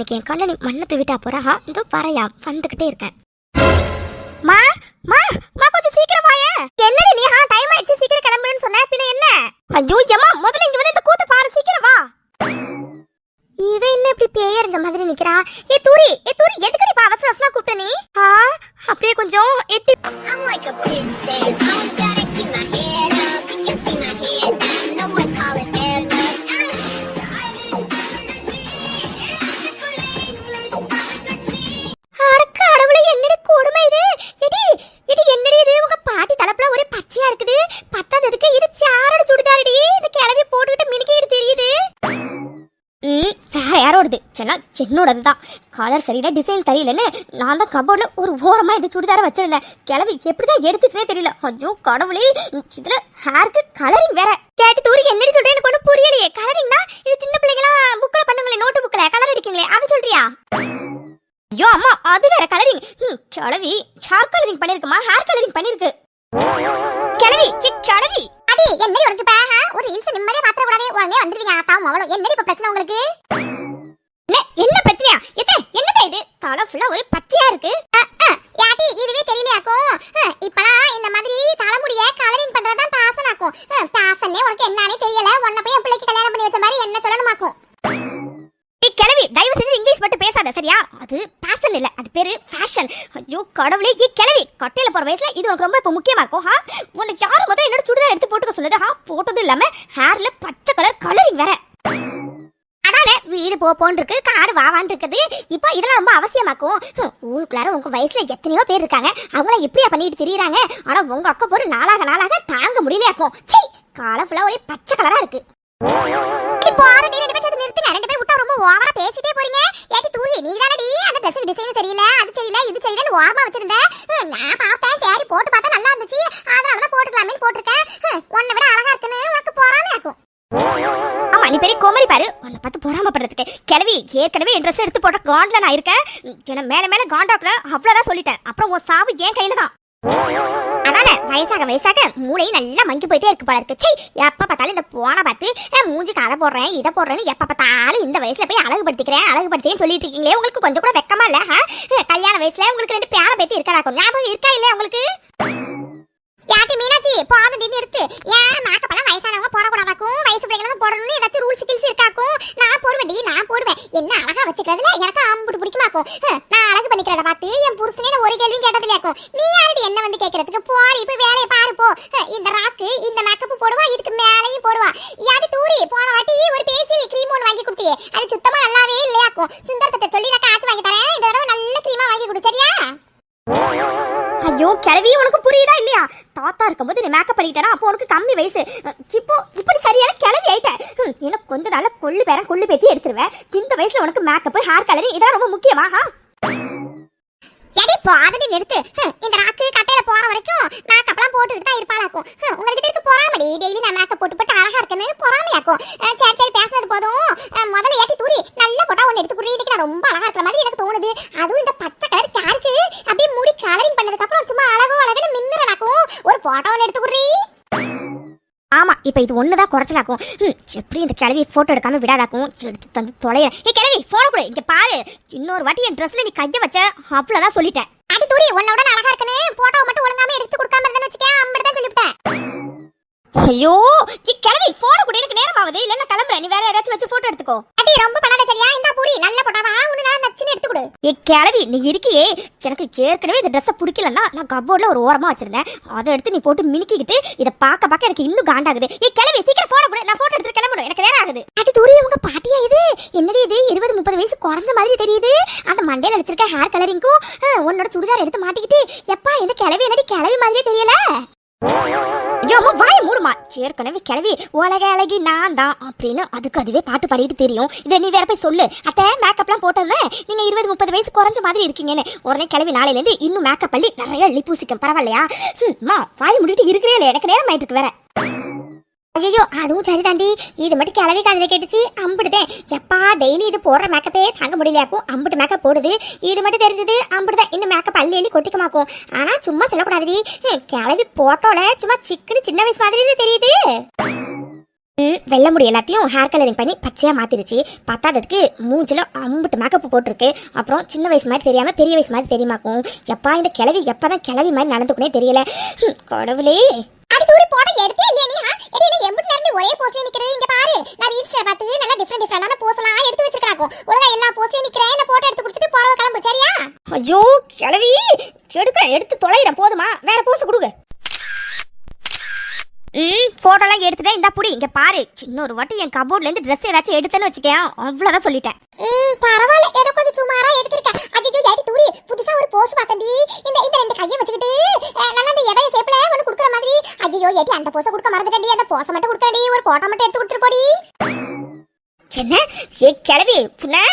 இன்னைக்கு என் கண்ணை மண்ணை தூவிட்டா போறா. இதோ பறையா வந்துகிட்டே இருக்கேன். மா மா மா கொஞ்சம் சீக்கிரம் வாயே. என்னடி நீ டைம் ஆயிடுச்சு சீக்கிரம் கிளம்புன்னு சொன்ன, பின்ன என்ன? ஐயோ அம்மா முதல்ல இங்க வந்து இந்த கூத்த பாரு, சீக்கிரம் வா. இவ என்ன இப்படி பேயறிஞ்ச மாதிரி நிக்கிறா? ஏ தூரி எதுக்கடி பா அவசர அவசரமா கூப்பிட்ட நீ? அப்படியே கொஞ்சம் எட்டி. என்னோடதுதான் கலர் சரியில்லை, டிசைன் தெரியலன்னு நான் தான் கபோர்ட்ல ஒரு ஓரமா இது சுடிதார வச்சிருந்தேன். கிளவி எப்படிதான் எடுத்துச்சுனே தெரியல. ஐயோ கடவுளே, இதுல ஹேருக்கு கலரிங் வேற. கேட்டு தூரி என்னடி சொல்றேன், எனக்கு ஒன்றும் புரியலையே. கலரிங்னா இது சின்ன பிள்ளைங்களா புக்ல பண்ணுங்களே, நோட்டு புக்ல கலர் அடிக்கீங்களே, அது சொல்றியா? ஐயோ அம்மா அது வேற கலரிங். கிளவி ஹேர் கலரிங் பண்ணிருக்குமா? ஹேர் கலரிங் பண்ணிருக்கு கிளவி. கிளவி அடி என்னடி உனக்கு பா ஒரு ரீல்ஸ் நிம்மதியா பாத்திர கூடாதே, உடனே வந்துருவீங்க ஆத்தாவும் அவளும். என்னடி இப்ப பிரச்சனை உங்களுக்கு? என்ன பிரச்சனையா? என்னதா இது தலை ஃபுல்லா ஒரு பச்சையா இருக்கு. யாட்டி இதுவே தெரியலையாக்கும். இப்பலாம் இந்த மாதிரி தலைமுடிய கலரிங் பண்றதா பேஷனாக்கும். பேஷனே உனக்கு என்னன்னே தெரியல. உன்ன போய் என் பிள்ளைக்கு கல்யாணம் பண்ணி வச்ச மாதிரி என்ன சொல்லணுமாக்கும். கிளவி தயவு செஞ்சு இங்கிலீஷ் மட்டும் பேசாத சரியா? அது பேஷன் இல்ல, அது பேரு ஃபேஷன். ஐயோ கடவுளே, கிளவி கட்டையில போற வயசுல இது உனக்கு ரொம்ப இப்ப முக்கியமாக்கும். உனக்கு யாரும் முதல்ல என்னோட சுடிதார் எடுத்து போட்டுக்க சொன்னது? போட்டதும் இல்லாம ஹேர்ல பச்சை கலர் கலரிங் வேற. வீடு போன்னு இருக்கு, காடு வாவான் இருக்குது. இப்போ இதெல்லாம் ரொம்ப அவசியமாக்கும். ஊருக்குள்ளார உங்க வயசுல எத்தனையோ பேர் இருக்காங்க, அவங்கள இப்படியா பண்ணிட்டு திரியுறாங்க. ஆனா உங்க அக்கா போற நாளாக தாங்க முடியலையாக்கும். சீ காலம் ஃபுல்லா ஒரே பச்சை கலரா இருக்கு. இப்போ நீ ரெண்டு பேரும் நிறுத்துங்க, ரெண்டு பேரும் விட்டா ரொம்ப ஓவரா பேசிட்டே போறீங்க. ஏட்டி தூரி நீ தானடி அந்த ட்ரெஸ் டிசைன் சரியில்லை, அது சரியில்லை, இது சரியில்லைன்னு ஓரமா வச்சிருந்த. நான் பார்த்தேன், சரி போட்டு பார்த்தா நல்லா இருந்துச்சு, அதனாலதான் போட்டுக்கலாமே போட்டிருக்கேன். உன்னை விட அழகா இருக்குன்னு உனக்கு போறாமே ஆக்கும். ஆமா நீ பெரிய கோமரி பாரு, உன்னை பார்த்து பொறாமப்படுறதுக்கு. கிளவி ஏற்கனவே என் ட்ரெஸ் எடுத்து போட்ட காண்ட்ல நான் இருக்கேன். மேல காண்டாக்குற அவ்வளவுதான் சொல்லிட்டேன். அப்புறம் உன் சாவு என் கையில தான். அதானே வயசாக மூளையும் நல்லா மங்கி போயிட்டே இருக்கு போல இருக்கு. எப்ப பார்த்தாலும் இந்த போன பார்த்து மூஞ்சி அதை போடுறேன் இதை போடுறேன்னு எப்ப பார்த்தாலும் இந்த வயசுல போய் அழகுபடுத்திக்கிறேன் சொல்லிட்டு இருக்கீங்களே. உங்களுக்கு கொஞ்சம் கூட வெக்கமா இல்ல? கல்யாண வயசுல உங்களுக்கு 2 பேர பேத்தி இருக்கா, ஞாபகம் இருக்கா இல்லையா உங்களுக்கு? யாட்டி மீனாட்சி போதும் நிறுத்து. ஏன் மேக்கப்பெல்லாம் வயசானவங்க போடக்கூடாதாக்கும், வயசு பிள்ளைங்க தான் போடணும்னு ஏதாச்சும் ரூல்ஸ் கில்ஸ் இருக்காக்கும்? நான் போடுவேன். என்ன அழகா வச்சுக்கிறதுல எனக்கு அம்புட்டு பிடிக்குமாக்கும். நான் அழகு பண்ணிக்கிறத பார்த்து என் புருஷனே ஒரு கேள்வியும் கேட்டதில்லையாக்கும். நீ யாரடி என்ன வந்து கேட்கறதுக்கு? போடி இப்ப வேலையை பாரு போ. இந்த ராக்கு இந்த மேக்கப்பும் போடுவா, இதுக்கு மேலையும் போடுவா. யாட்டி தூரி போன வாட்டி ஒரு பேசி கிரீம் ஒன்று வாங்கி கொடுத்தியே, அது சுத்தமா நல்லாவே இல்லையாக்கும். சுந்தரத்தை சொல்லி நான் காசு வாங்கி தரேன், இந்த தடவை நல்ல கிரீமா வாங்கி கொடு சரியா? ஐயோ கிளவி உனக்கு புரியுதா இல்லையா? தாத்தா இருக்கும்போது நீ மேக்கப் பண்ணிக்கிட்டா, அப்போ உனக்கு கம்மி வயசு. இப்போ இப்படி சரியான கிளவி ஆயிட்டேன். எனக்கு கொஞ்சம் நாள் கொள்ளு பேத்தி எடுத்துருவேன். இந்த வயசுல உனக்கு மேக்கப் ஹேர் கலரிங் இதெல்லாம் ரொம்ப முக்கியமா? எடி போதடி நிறுத்து. இந்த ராக்கு கட்டையில போற வரைக்கும் மேக்கப்லாம் போட்டுக்கிட்டு தான் இருப்பாளாக்கும். உங்ககிட்ட இருக்கு பொறாமடி, டெய்லி நான் மேக்கப் போட்டு அழகா இருக்குன்னு பொறாமையாக்கும். சரி பேசுறது போதும், முதல்ல ஏட்டி தூரி நல்ல போட்டா ஒன்று எடுத்து புரிய. இன்னைக்கு நான் ரொம்ப அழகா இருக்கிற மாதிரி எனக்கு தோணுது. அதுவும் இந்த பச்சை கலர் கேருக்கு அப்படியே முடி கலரிங் பண்ணதுக்கு அப்புறம் சும்மா அழகுன்னு மின்னுறனாக்கும். ஒரு போட்டோ ஒன்று எடுத்து புரி. ஆமா இப்ப இது ஒண்ணுதான் குறைச்சலாக்கும். எப்படி இந்த கிளவி போட்டோ எடுக்காம விடாதாக்கும். எடுத்து தந்து தொலைய. கிளவி போன கூட இங்க பாரு, இன்னொரு வாட்டி என் ட்ரெஸ்ல நீ கைய வச்ச அவ்வளவுதான் சொல்லிட்டேன். அடி தூரி உன்னோட அழகா இருக்குன்னு போட்டோ மட்டும் ஒழுங்காம எடுத்து கொடுக்காம இருந்தான்னு வச்சுக்கேன், அம்படுதான் சொல்லிவிட்டேன். ஐயோ கிளவி போன கூட எனக்கு நேரம் ஆகுது, இல்ல நான் கிளம்புறேன். நீ வேற யாராச்சும் வச்சு போட்டோ எடுத்துக்கோ. அடி ரொம்ப பண்ணாத சரியா? இந்த பூரி நல்ல போட்டாவா உன்னை நான் நச்சுன்னு எடுத்து கொடு. கிளவி நீ இருக்கியே, எனக்கு ஏற்கனவே இந்த ட்ரெஸ் பிடிக்கலன்னா நான் கபோர்ட்ல ஒரு ஓரமா வச்சிருந்தேன், அதை எடுத்து நீ போட்டு மினுக்கிட்டு இதை பார்க்க எனக்கு இன்னும் காண்டாகுது. கிளவி சீக்கிரம் போன கூட, நான் போட்டோ எடுத்து கிளம்பணும், எனக்கு நேரம் ஆகுது. அடி தூரி உங்க பாட்டியா இது? என்னடி இது 20-30 வயசு குறைஞ்ச மாதிரி தெரியுது. அந்த மண்டையில வச்சிருக்க ஹேர் கலரிங்கும் உன்னோட சுடிதார் எடுத்து மாட்டிக்கிட்டு எப்பா இந்த கிளவி என்னடி கிளவி மாதிரியே தெரியல. ஐயோ அம்மா வாய மூடுமா. ஏற்கனவே கிளவி உலக அழகி நான் தான் அப்படின்னு அதுவே பாட்டு பாடிட்டு தெரியும். இதை நீ வேற போய் சொல்லு, அத்தை மேக்கப்லாம் போட்டதுல நீங்க 20-30 வயசு குறைஞ்ச மாதிரி இருக்கீங்கன்னு. உடனே கிளவி நாளையில இருந்து இன்னும் மேக்கப் பண்ணி நிறைய லிப்பூசிக்கும் பரவாயில்லையா? வாய் முடிட்டு இருக்கிறே இல்லை, எனக்கு நேரம் ஆயிட்டு வேற. ஐயோ அதுவும் சரிதாண்டி, இது மட்டும் கிளவி காதல கேட்டுச்சு அம்பிடுதேன். எப்பா டெய்லி இது போடுற மேக்கப்பே தாங்க முடியலையாக்கும், அம்பிட்டு மேக்கப் போடுது. இது மட்டும் தெரிஞ்சது அம்பிடுதான், இன்னும் மேக்கப் அள்ளி கொட்டிக்குமாக்கும். ஆனா சும்மா சொல்லக்கூடாதுடி, கிளவி போட்டோல சும்மா சிக்கனு சின்ன வயசு மாதிரி தெரியுது. வெள்ளை முடி எல்லாத்தையும் ஹேர் கலரிங் பண்ணி பச்சையா மாத்திருச்சு. பத்தாததுக்கு மூஞ்சில அம்புட்டு மேக்கப் போட்டிருக்கு. அப்புறம் சின்ன வயசு மாதிரி தெரியாம பெரிய வயசு மாதிரி தெரியுமாக்கும். எப்பா இந்த கிழவி எப்பதான் கிழவி மாதிரி நடந்துக்குனே தெரியல. கடவுளே. அடி தூரி போட எடுத்தே இல்லையா நீ? எடி நீ எம்புட்ல இருந்து ஒரே போஸ்ல நிக்கிறது இங்க பாரு. நான் ரீல்ஸ்ல பார்த்து நல்லா டிஃபரண்டான போஸ்லாம் எடுத்து வச்சிருக்கானோ. ஒருங்க எல்லா போஸ்லயும் நிக்கிறேன். நான் போட்டோ எடுத்து கொடுத்துட்டு போறவ கிளம்பு சரியா? ஐயோ கிழவி எடுத்து தொலைறேன் போதுமா? வேற போஸ் கொடுங்க. போட்டோலாம் எடுத்துட்டேன். இந்த புடி இங்க பாரு. இன்னொரு வாட்டி என் கபோர்ட்ல இருந்து ட்ரெஸ் ஏதாச்சும் எடுத்தேன்னு வச்சுக்கேன், அவ்வளவுதான் சொல்லிட்டேன். பரவாயில்ல ஏதோ கொஞ்சம் சுமாரா எடுத்திருக்கேன். அடிட்டு டாடி தூரி புதுசா ஒரு போஸ் பார்த்தேன்டி. இந்த ரெண்டு கையை வச்சுக்கிட்டு நல்லா இந்த எடைய சேப்ல ஒன்னு குடுக்குற மாதிரி. ஐயோ ஏடி அந்த போஸை கொடுக்க மறந்துட்டேன்டி. அந்த போஸை மட்டும் கொடுக்கடி. ஒரு போட்டோ மட்டும் எடுத்து கொடுத்துட்டு போடி. என்ன ஏ கிளவி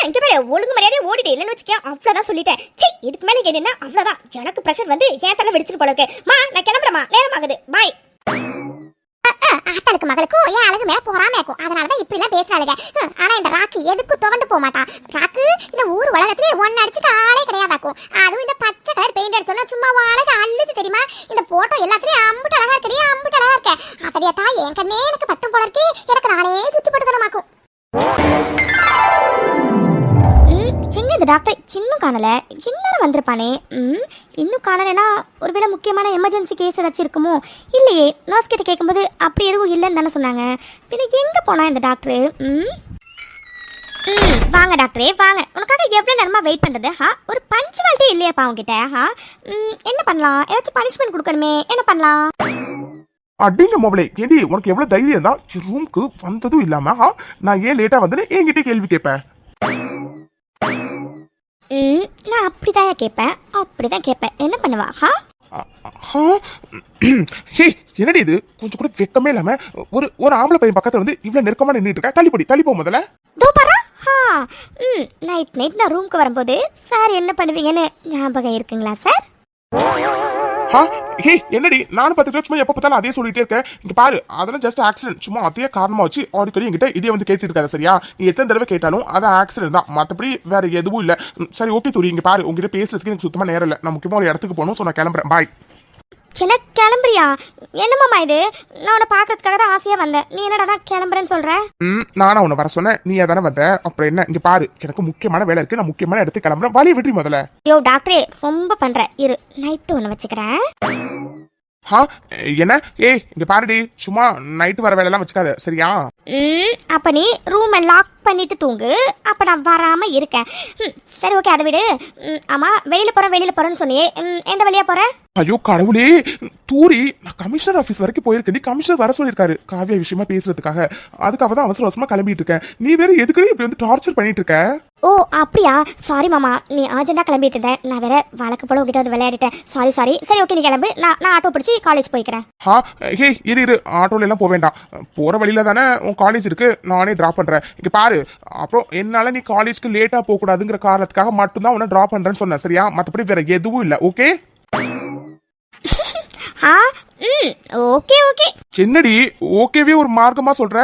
இங்க பாரு. ஒழுங்கு மரியாதையை ஓடிட்டு இல்லைன்னு வச்சுக்கேன், அவ்வளவுதான் சொல்லிட்டேன். சரி இதுக்கு மேலே கேட்டீங்கன்னா அவ்வளவுதான். எனக்கு ப்ரெஷர் வந்து ஏன் தலை வெடிச்சிட்டு போல இருக்கு. மா நான் கிளம்புறேமா, நேரம் ஆகுது. பாய். ஆத்தாளுக்கு மகளுக்கும் ஏன் அழகு மேல போறாம இருக்கும். அதனாலதான் இப்படி எல்லாம் பேசுறாளுங்க. ஆனா இந்த ராக்கு எதுக்கும் துவண்டு போக மாட்டான். ராக்கு இந்த ஊர் உலகத்திலே ஒன்னு அடிச்சுட்டு ஆளே கிடையாதாக்கும். அதுவும் இந்த பச்சை கலர் பெயிண்ட் அடிச்சோன்னா சும்மா அழகு அள்ளுது தெரியுமா? இந்த போட்டோ எல்லாத்துலயும் அம்புட்டு அழகா இருக்கடி, அம்புட்டு அழகா இருக்க. அத்தடியாத்தா என் கண்ணே எனக்கு பட்டும் போல இருக்கு. எனக்கு நானே சுத்தி போட்டுக்கணுமாக்கும். எங்க இந்த டாக்டர் இன்னும் காணல? இன்னும் வந்திருப்பானே. இன்னும் காணலைன்னா ஒருவேளை முக்கியமான எமர்ஜென்சி கேஸ் ஏதாச்சும் இருக்குமோ? இல்லையே, நர்ஸ் கிட்ட கேட்கும்போது அப்படி எதுவும் இல்லைன்னு தானே சொன்னாங்க. பின்ன எங்க போனா இந்த டாக்டர்? வாங்க டாக்டரே வாங்க. உனக்காக எவ்வளோ நேரமா வெயிட் பண்றது? ஒரு பஞ்சுவாலிட்டி இல்லையாப்பா உங்ககிட்ட? என்ன பண்ணலாம்? ஏதாச்சும் பனிஷ்மெண்ட் கொடுக்கணுமே, என்ன பண்ணலாம்? அடிங்க மொபைலே ஏண்டி உனக்கு எவ்வளவு தைரியம் தான் ரூம்க்கு வந்ததும் இல்லாம நான் ஏன் லேட்டா வந்து என்கிட்ட கேள்வி கேட்பேன்? நான் அப்படிதான் கேட்பேன். என்ன பண்ணுவா? என்னடி இது கொஞ்சம் கூட வெக்கமே இல்லாம ஒரு ஆம்பளை பையன் பக்கத்துல வந்து இவ்வளவு நெருக்கமா நின்றுட்டு இருக்க. தள்ளி போ முதல்ல. நைட் நான் ரூம்க்கு வரும்போது சார் என்ன பண்ணுவீங்கன்னு ஞாபகம் இருக்குங்களா சார்? என்னடி நானும் 10 வருஷமா எப்ப பார்த்தாலும் அதே சொல்லிட்டே இருக்கேன். இங்க பாரு அதெல்லாம் ஜஸ்ட் ஆக்சிடென்ட். சும்மா அதே காரணமா வச்சு அடிக்கடி என்கிட்ட இதே வந்து கேட்டுட்டு இருக்காது சரியா? நீ எத்தனை தடவை கேட்டாலும் அது ஆக்சிடென்ட் தான், மற்றபடி வேற எதுவும் இல்ல. சரி ஓகே தூரி, இங்க பாரு உங்ககிட்ட பேசுறதுக்கு எனக்கு சுத்தமா நேரம் இல்ல. நான் முக்கியமா ஒரு இடத்துக்கு போகணும். ஸோ நான் கிளம்புறேன். பாய். என்ன கிளம்புறியா? என்னமாமா இது? நான் உன்னை பாக்குறதுக்காக தான் ஆசையா வந்தேன். நீ என்னடா கிளம்புறேன்னு சொல்ற? நானா உன்னை வர சொன்னேன், நீ தானே வந்த. அப்புறம் என்ன? இங்க பாரு எனக்கு முக்கியமான வேலை இருக்கு. நான் முக்கியமான இடத்துக்கு கிளம்புறேன். வழியை விட்டு முதல்ல. யோ டாக்டரே ரொம்ப பண்ற. இரு நைட்டு ஒன்று வச்சுக்கிறேன். என்ன? இங்க பாருடி, சும்மா நைட்டு வர வேலையெல்லாம் வச்சுக்காத சரியா? அப்ப நீ ரூமை லாக் பண்ணிட்டு தூங்கு. அப்ப நான் வராம இருக்கேன். சரி ஓகே அதை விடு. ஆமா வெளியில போறேன்னு சொன்னியே, எந்த வழியா போற? ஐயோ கடவுளே தூரி, நான் கமிஷனர் ஆபீஸ் வரைக்கும் போயிருக்கேன். கமிஷனர் வர சொல்லிருக்காரு காவியா விஷயமா பேசுறதுக்காக. அதுக்காக தான் அவசரமா கிளம்பிட்டு இருக்கேன். நீ வேற எதுக்கு இப்படி வந்து டார்ச்சர் பண்ணிட்டு இருக்க? ஓ அப்படியா? சாரி மாமா, நீ அர்ஜென்ட்டா கிளம்பிட்டு இருந்தேன். நான் வேற வழக்கு போல உங்ககிட்ட வந்து விளையாடிட்டேன். சாரி. சரி ஓகே நீ கிளம்பு. நான் ஆட்டோ பிடிச்சி காலேஜ் போய்க்கிறேன். இரு ஆட்டோல எல்லாம் போக வேண்டாம். போற வழியில தானே உன் காலேஜ் இருக்கு, நானே டிராப் பண்றேன். இங்க பாரு அப்புறம் என்னால நீ காலேஜ்க்கு லேட்டா போக கூடாதுங்கிற காரணத்துக்காக மட்டும்தான் உன்னை டிராப் பண்றேன்னு சொன்னேன் சரியா? மத்தபடி வேற எதுவும் இல்ல. Okay okay. என்னடி ஓகேவே ஒரு மார்க்கமா சொல்ற?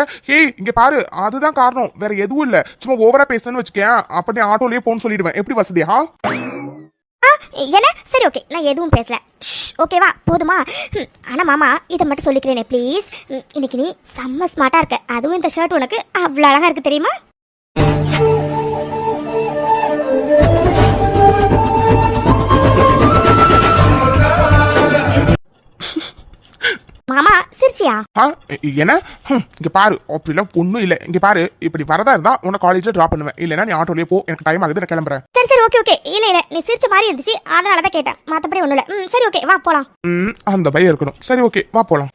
இங்க பாரு அதுதான் காரணம், வேற எதுவும் இல்ல. சும்மா ஓவரா பேசணும்னு வச்சுக்கேன், அப்ப நீ ஆட்டோலயே போன்னு சொல்லிடுவேன். எப்படி வசதியா? என்ன? சரி ஓகே நான் எதுவும் பேசல. ஓகேவா போதுமா? ஆனா மாமா இதை மட்டும் சொல்லிக்கிறேனே ப்ளீஸ். இன்னைக்கு நீ செம்ம ஸ்மார்ட்டா இருக்க. அதுவும் இந்த ஷர்ட் உனக்கு அவ்வளவு அழகா இருக்கு தெரியுமா? மாமா சிரிச்சியா? என்ன? இங்க பாரு அப்படிலாம் ஒண்ணும் இல்ல. இங்க பாரு இப்படி வரதா இருந்தா உன்னை காலேஜ்ல டிராப் பண்ணுவேன். இல்லனா நீ ஆட்டோலயே போ, எனக்கு டைம் ஆகுது, நான் கிளம்புறேன். சரி ஓகே. இல்ல நீ சிரிச்ச மாதிரி இருந்துச்சு, அதனால தான் கேட்டேன். மத்தபடி ஒண்ணும் இல்ல. சரி ஓகே வா போலாம். அந்த பயம் இருக்கணும். சரி ஓகே வா போலாம்.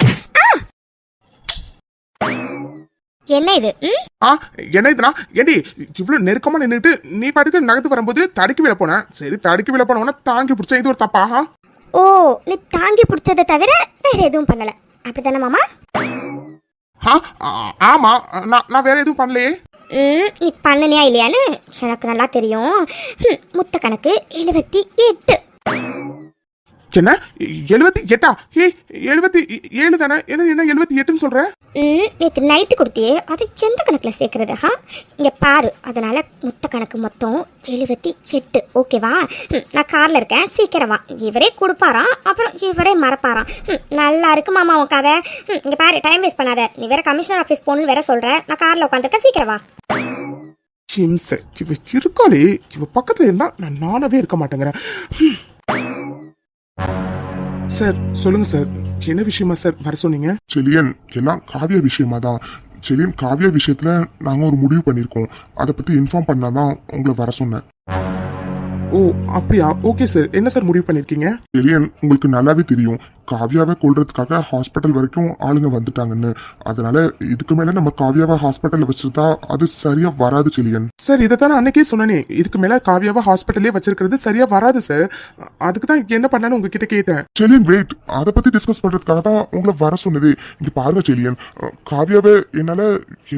என்ன இது? என்ன இதுனா? ஏடி இவ்வளவு நெருக்கமா நின்னுட்டு நீ பாட்டுக்கு நகர்த்து வரும்போது தடுக்கி விழ போன. சரி தடுக்கி விழ போனவன தாங்கி பிடிச்ச, இது ஒரு தப்பா? ஓ நீ தாங்கி பிடிச்சதை தவிர வேற எதுவும் பண்ணல அப்படித்தானே மாமா? ஆமா நான் வேற எதுவும் பண்ணலையே. நீ பண்ணனியா இல்லையான்னு எனக்கு நல்லா தெரியும். முத்த கணக்கு 78. என்ன 78? 77 தானே? என்ன 78ன்னு சொல்ற? நேற்று நைட்டு கொடுத்தியே அது எந்த கணக்கில் சேர்க்கறது இங்கே பாரு. அதனால் மொத்த கணக்கு மொத்தம் 78. ஓகேவா? நான் காரில் இருக்கேன், சீக்கிரம் வா. இவரே கொடுப்பாராம், அப்புறம் இவரே மறப்பாராம். நல்லா இருக்கு மாமா உன் கதை. இங்கே பாரு, டைம் வேஸ்ட் பண்ணாத. நீ வேற கமிஷனர் ஆஃபீஸ் போகணுன்னு வேற சொல்கிற. நான் காரில் உட்காந்துருக்கேன், சீக்கிரம் வா. இவ இருக்காளே, இவ பக்கத்துல இருந்தா நான் நானவே இருக்க மாட்டேங்கிறேன். சார் சொல்லுங்க சார், என்ன விஷயமா சார் வர சொன்னீங்க? செலியன், எல்லாம் காவியா விஷயமா தான். செலியன், காவியா விஷயத்துல நாங்க ஒரு முடிவு பண்ணிருக்கோம். அதை பத்தி இன்ஃபார்ம் பண்ணாதான் உங்களை வர சொன்னேன். ஓ அப்படியா? ஓகே சார், என்ன சார் முடிவு பண்ணிருக்கீங்க? செலியன், உங்களுக்கு நல்லாவே தெரியும் காவியாவை கொல்றதுக்காக ஹாஸ்பிட்டல் வரைக்கும் ஆளுங்க வந்துட்டாங்கன்னு. அதனால இதுக்கு மேல நம்ம காவியாவை ஹாஸ்பிட்டல்ல வச்சிருந்தா அது சரியா வராது செலியன். சார் இதைத்தான் அன்னைக்கே சொன்னனே, இதுக்கு மேல காவியாவை ஹாஸ்பிட்டல்லே வச்சிருக்கிறது சரியா வராது சார். அதுக்கு தான் என்ன பண்ணான்னு உங்ககிட்ட கேட்டேன். செலியன் வெயிட், அதை பத்தி டிஸ்கஸ் பண்றதுக்காக தான் உங்களை வர சொன்னது. இங்க பாருங்க செலியன், காவியாவை என்னால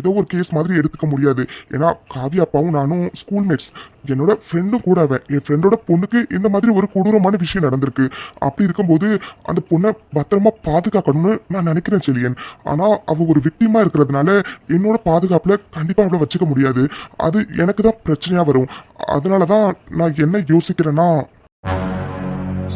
ஏதோ ஒரு கேஸ் மாதிரி எடுத்துக்க முடியாது. ஏன்னா காவியா அப்பாவும் நானும் ஸ்கூல்மேட்ஸ். என்னோட ஃப்ரெண்டும் கூட அவன். என் ஃப்ரெண்டோட பொண்ணுக்கு இந்த மாதிரி ஒரு கொடூரமான விஷயம் நடந்திருக்கு. அப்படி இருக்கும்போது அந்த பொண்ணை பத்திரமா பாதுகாக்கணும்னு நான் நினைக்கிறேன் செலியன். ஆனா அவ ஒரு விக்டிமா இருக்கிறதுனால என்னோட பாதுகாப்புல கண்டிப்பா அவளை வச்சுக்க முடியாது. அது எனக்கு தான் பிரச்சனையா வரும். அதனாலதான் நான் என்ன யோசிக்கிறேன்னா,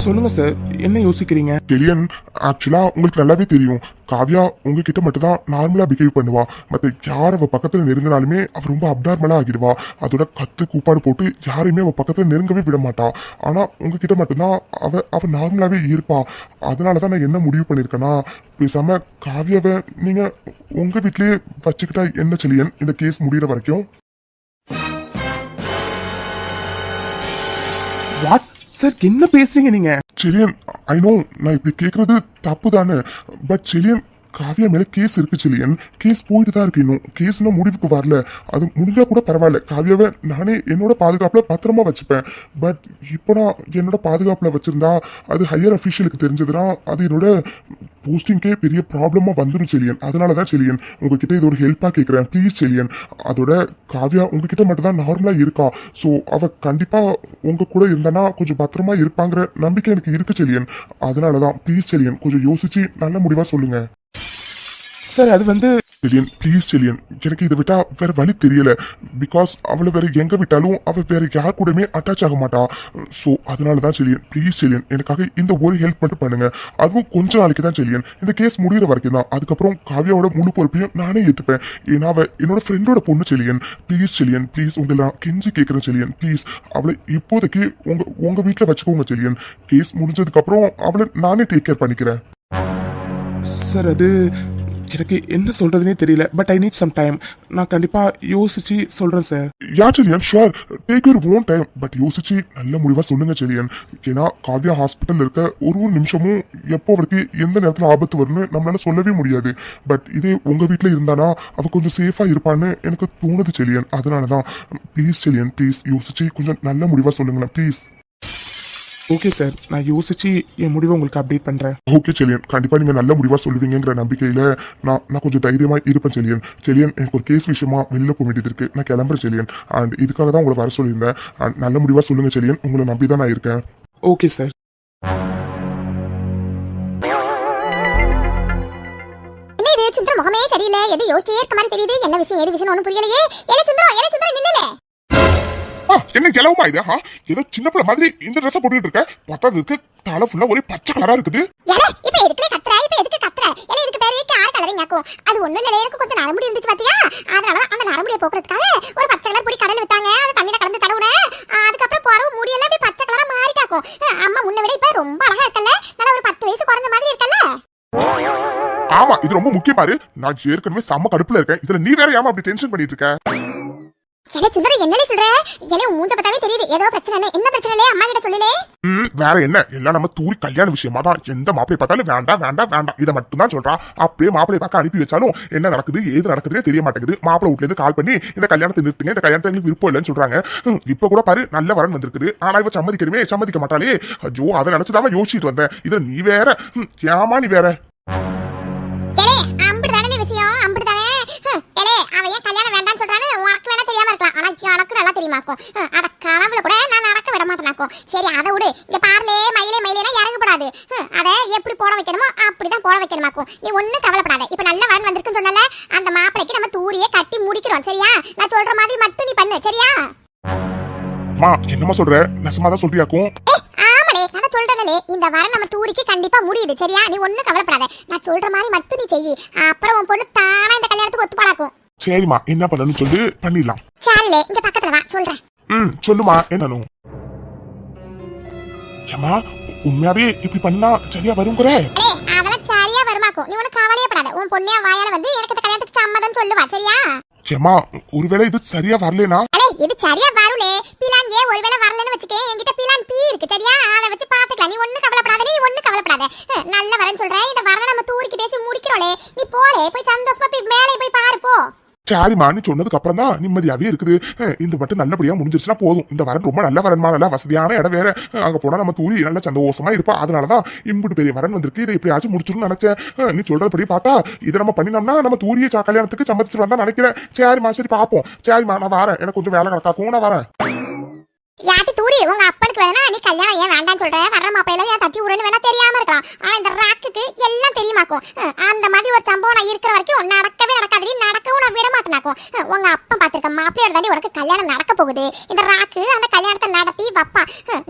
சொல்லுங்க சார், என்ன யோசிக்கிறீங்க? செலியன், ஆக்சுவலா உங்களுக்கு நல்லாவே தெரியும் காவியா உங்ககிட்ட மட்டும் தான் நார்மலா பிஹேவ் பண்ணுவா. மற்ற யார் அவ பக்கத்துல நெருங்கினாலுமே அவ ரொம்ப அப்நார்மலா ஆகிடுவா. அதோட கத்து கூப்பாடு போட்டு யாரையுமே அவ பக்கத்துல நெருங்கவே விட மாட்டா. ஆனா உங்ககிட்ட மட்டும்தான் அவ நார்மலாவே இருப்பா. அதனாலதான் நான் என்ன முடிவு பண்ணிருக்கேன்னா, பேசாம காவியாவை நீங்க உங்க வீட்லயே வச்சுக்கிட்டா என்ன செலியன், இந்த கேஸ் முடிகிற வரைக்கும். வாட் சார், என்ன பேசுறீங்க நீங்க? செலியன், ஐ நோ நான் இப்படி கேக்குறது தப்பு தானே. பட் செலியன், காவியா மேல கேஸ் இருக்கு செலியன். கேஸ் போயிட்டு தான் இருக்கு. இன்னும் கேஸ் இன்னும் முடிவுக்கு வரல. அது முடிஞ்சா கூட பரவாயில்ல, காவியாவை நானே என்னோட பாதுகாப்புல பத்திரமா வச்சுப்பேன். பட் இப்போ நான் என்னோட பாதுகாப்புல வச்சிருந்தா அது ஹையர் அஃபீஷியலுக்கு தெரிஞ்சதுன்னா அது என்னோட போஸ்டிங்கே பெரிய ப்ராப்ளமா வந்துடும் செலியன். அதனாலதான் செலியன் உங்ககிட்ட இது ஒரு ஹெல்ப்பா கேட்கிறேன். ப்ளீஸ் செலியன். அதோட காவியா உங்ககிட்ட மட்டும் தான் நார்மலா இருக்கா. ஸோ அவ கண்டிப்பா உங்க கூட இருந்தானா கொஞ்சம் பத்திரமா இருப்பாங்கிற நம்பிக்கை எனக்கு இருக்கு செலியன். அதனாலதான் ப்ளீஸ் செலியன், கொஞ்சம் யோசிச்சு நல்ல முடிவா சொல்லுங்க. சார் அது வந்து செலியன், ப்ளீஸ் செலியன், எனக்கு இதை விட்டா வேற வழி தெரியல. பிகாஸ் அவளை வேற எங்க விட்டாலும் அவ வேற யார் கூடமே அட்டாச் ஆக மாட்டா. ஸோ அதனாலதான் செலியன், ப்ளீஸ் செலியன், எனக்காக இந்த ஒரு ஹெல்ப் மட்டும் பண்ணுங்க. அதுவும் கொஞ்ச நாளைக்கு தான் செலியன், இந்த கேஸ் முடிகிற வரைக்கும் தான். அதுக்கப்புறம் காவியாவோட முழு பொறுப்பையும் நானே ஏத்துப்பேன். ஏன்னா அவ என்னோட ஃப்ரெண்டோட பொண்ணு செலியன். ப்ளீஸ் செலியன், ப்ளீஸ் உங்களை கெஞ்சி கேட்கிறேன் செலியன். ப்ளீஸ் அவளை இப்போதைக்கு உங்க வீட்டுல வச்சுக்கோங்க செலியன். கேஸ் முடிஞ்சதுக்கு அப்புறம் அவளை நானே டேக் கேர் பண்ணிக்கிறேன். சார் அது எனக்கு என்ன சொல்றதுனே தெரியல. But I need some time. நான் கண்டிப்பா யோசிச்சு சொல்றேன் சார். யா செலியன், sure, take your own time. But யோசிச்சு நல்ல முடிவா சொல்லுங்க செலியன். ஏன்னா காவியா ஹாஸ்பிட்டல் இருக்க ஒரு நிமிஷமும் எப்போ அவருக்கு எந்த நேரத்தில் ஆபத்து வரும்னு நம்மளால சொல்லவே முடியாது. பட் இதே உங்க வீட்டில் இருந்தானா அவ கொஞ்சம் சேஃபா இருப்பான்னு எனக்கு தோணுது செலியன். அதனாலதான் ப்ளீஸ் செலியன், ப்ளீஸ் யோசிச்சு கொஞ்சம் நல்ல முடிவா சொல்லுங்களேன் ப்ளீஸ். ஓகே சார், நான் யோசிச்சு என் முடிவை உங்களுக்கு அப்டேட் பண்றேன். ஓகே செலியன், கண்டிப்பா நீங்க நல்ல முடிவா சொல்லுவீங்கிற நம்பிக்கையில நான் கொஞ்சம் தைரியமா இருப்பேன் செலியன். செலியன், எனக்கு ஒரு கேஸ் விஷயமா வெளியில போக வேண்டியது இருக்கு. நான் கிளம்புறேன் செலியன். அண்ட் இதுக்காக தான் உங்களை வர சொல்லியிருந்தேன். அண்ட் நல்ல முடிவா சொல்லுங்க செலியன், உங்களை நம்பி தான் நான் இருக்கேன். Okay sir. என்ன இது சுந்தரம் முகமே சரியில்லை. எது யோசிச்சே இருக்க மாதிரி தெரியுது. என்ன விஷயம் ஏது விஷயம் ஒன்றும் புரியலையே. ஏல சுந்தரம் நில்லுல. என்ன கிளவுமா இது? ஏதோ சின்ன பிள்ளை மாதிரி இந்த ட்ரெஸ் போட்டுட்டு இருக்க. பத்தாததுக்கு தலை ஃபுல்லா ஒரே பச்சை கலரா இருக்குது. இப்ப எதுக்கு கத்துற? இதுக்கு பேரு கார் கலரிங் ஆக்கும். அது ஒண்ணும் இல்ல, எனக்கு கொஞ்சம் நரமுடி இருந்துச்சு பாத்தியா, அதனால அந்த நரமுடியை போக்குறதுக்காக ஒரு பச்சை கலர் பொடி கடல் வித்தாங்க. அது தண்ணியில கலந்து தடவுன. அதுக்கப்புறம் போறவு முடி எல்லாம் அப்படியே பச்சை கலரா மாறிட்டாக்கும். அம்மா முன்ன விட இப்ப ரொம்ப அழகா இருக்கல்ல. நல்லா ஒரு 10 வயசு குறைஞ்ச மாதிரி இருக்கல்ல. ஆமா, இது ரொம்ப முக்கியம் பாரு. நான் ஏற்கனவே செம்ம கடுப்புல இருக்கேன். இதுல நீ வேற ஏமா அப்படி டென்ஷன் பண்ணிட்டு இருக்க? சுந்தரம் என்னலே சொல்ற? மூஞ்ச பார்த்தாவே தெரியுது ஏதோ பிரச்சனை. என்ன பிரச்சனை? அம்மா கிட்ட சொல்லலே. வேற என்ன, எல்லாம் நம்ம தூரி கல்யாண விஷயமா தான். எந்த மாப்பிளை பார்த்தாலும் வேண்டாம் வேண்டாம் வேண்டாம் இதை மட்டும் தான் சொல்றா. அப்படியே மாப்பிளை பார்க்க அனுப்பி வச்சாலும் என்ன நடக்குது ஏது நடக்குதுன்னு தெரிய மாட்டேங்குது. மாப்பிளை வீட்டுல இருந்து கால் பண்ணி இந்த கல்யாணத்தை நிறுத்துங்க, இந்த கல்யாணத்தை எங்களுக்கு விருப்பம் இல்லைன்னு சொல்றாங்க. இப்ப கூட பாரு நல்ல வரன் வந்திருக்குது. ஆனா இவ சம்மதிக்க மாட்டாளே. ஐயோ, அதை நினைச்சுதான் யோசிச்சுட்டு வந்தேன். இதை நீ வேற ஏமா நீ வேற கல்யாணம் வேண்டாம்னு சொல்றானு உனக்கு வேணா தெரியாம இருக்கலாம். ஆனா எனக்கு நல்லா தெரியுமாக்கும். அத கனவுல கூட நான் நடக்க விட மாட்டேனாக்கும். சரி அதை விடு. இங்க பாருலே மயிலே மயிலேனா இறங்கு போடக்கூடாது. அதை எப்படி போட வைக்கணுமோ அப்படிதான் போட வைக்கணுமாக்கும். நீ ஒன்னும் கவலைப்படாத. இப்ப நல்ல வரன் வந்திருக்குன்னு சொன்னல, அந்த மாப்பிளைக்கு நம்ம தூரியே கட்டி முடிக்கிறோம் சரியா? நான் சொல்ற மாதிரி மட்டும் நீ பண்ணு சரியா? மா என்னமா சொல்ற? நெசமா தான் சொல்றியாக்கும்? ஆமலே, நான் சொல்றேனே, இந்த வரன் நம்ம தூரிக்கு கண்டிப்பா முடியுது சரியா? நீ ஒன்னும் கவலைப்படாத. நான் சொல்ற மாதிரி மட்டும் நீ செய். அப்புறம் உன் பொண்ணு தானா இந்த கல்யாணத்துக்கு ஒத்துப்பாளாக்கும். சரிம்மா, என்ன பண்ணணும்னு சொல்லி பண்ணிடலாம். சரிலே, இங்க பக்கத்துல வா சொல்றேன். சொல்லுமா என்னன்னு. ஏமா உண்மையாவே இப்படி பண்ணா சரியா வருங்கிற? அதெல்லாம் சரியா வருமாக்கும். நீ ஒன்னும் கவலையே படாத. உன் பொண்ணே வாயால வந்து எனக்கு இந்த கல்யாணத்துக்கு சம்மதம் சொல்லுவா சரியா? ஏமா ஒருவேளை இது சரியா வரலனா? இது சரியா வருலே. பிளான் ஏ ஒருவேளை வரலன்னு வச்சுக்கே, என்கிட்ட பிளான் பி இருக்கு சரியா? அத வச்சு பாத்துக்கலாம். நீ ஒன்னும் கவலைப்படாத. நீ ஒன்னும் கவலைப்படாத. நல்ல வரேன்னு சொல்றேன். இந்த வரனை நம்ம தூரிக்கு பேசி முடிக்கிறோலே. நீ போலே, போய் சந்தோஷமா போய் மேலே போய் பாரு போ. சரிம்மா, நீ சொன்னதுக்கு அப்புறம் தான் நிம்மதியாவே இருக்குது. இந்த மட்டும் நல்லபடியா முடிஞ்சிருச்சுன்னா போதும். இந்த வரன் ரொம்ப நல்ல வரன்மா, நல்ல வசதியான இடம் வேற. அங்க போனா நம்ம தூரி நல்ல சந்தோஷமா இருப்பா. அதனாலதான் இம்புட்டு பெரிய வரன் வந்திருக்கு. இதை எப்படியாச்சும் முடிச்சிடும் நினைச்சேன். நீ சொல்றபடி பார்த்தா இதை நம்ம பண்ணினோம்னா நம்ம தூரிய கல்யாணத்துக்கு சம்மதிச்சு வந்தா நினைக்கிறேன். சரிம்மா, சரி பாப்போம். சரிம்மா, நான் வரேன். எனக்கு கொஞ்சம் வேலை கணக்காக்கும், நான் வரேன். யாட்டி தூரி, உங்க அப்பனுக்கு வேணா நீ கல்யாணம் ஏன் வேண்டாம்னு சொல்ற? வர்ற மாப்பிள்ள ஏன் தட்டி விடுன்னு வேணா தெரியாம இருக்கலாம். ஆனா இந்த ராக்குக்கு எல்லாம் தெரியுமாக்கும். அந்த மாதிரி ஒரு சம்பவம் நான் இருக்கிற வரைக்கும் நடக்கவே நடக்காது. நடக்கவும் நான் விட மாட்டேனாக்கும். உங்க அப்பன் பாத்திருக்க மாப்பிள்ளையோட தாண்டி உனக்கு கல்யாணம் நடக்க போகுது. இந்த ராக்கு அந்த கல்யாணத்தை நடத்தி வப்பா.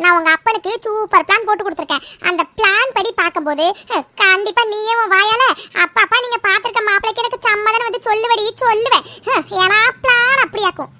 நான் உங்க அப்பனுக்கு சூப்பர் பிளான் போட்டு கொடுத்துருக்கேன். அந்த பிளான் படி பார்க்கும்போது கண்டிப்பா நீயும் வாயால அப்பா நீங்க பாத்திருக்க மாப்பிள்ளைக்கு எனக்கு சம்மதம் வந்து சொல்லுவேன். ஏன்னா பிளான் அப்படியாக்கும்.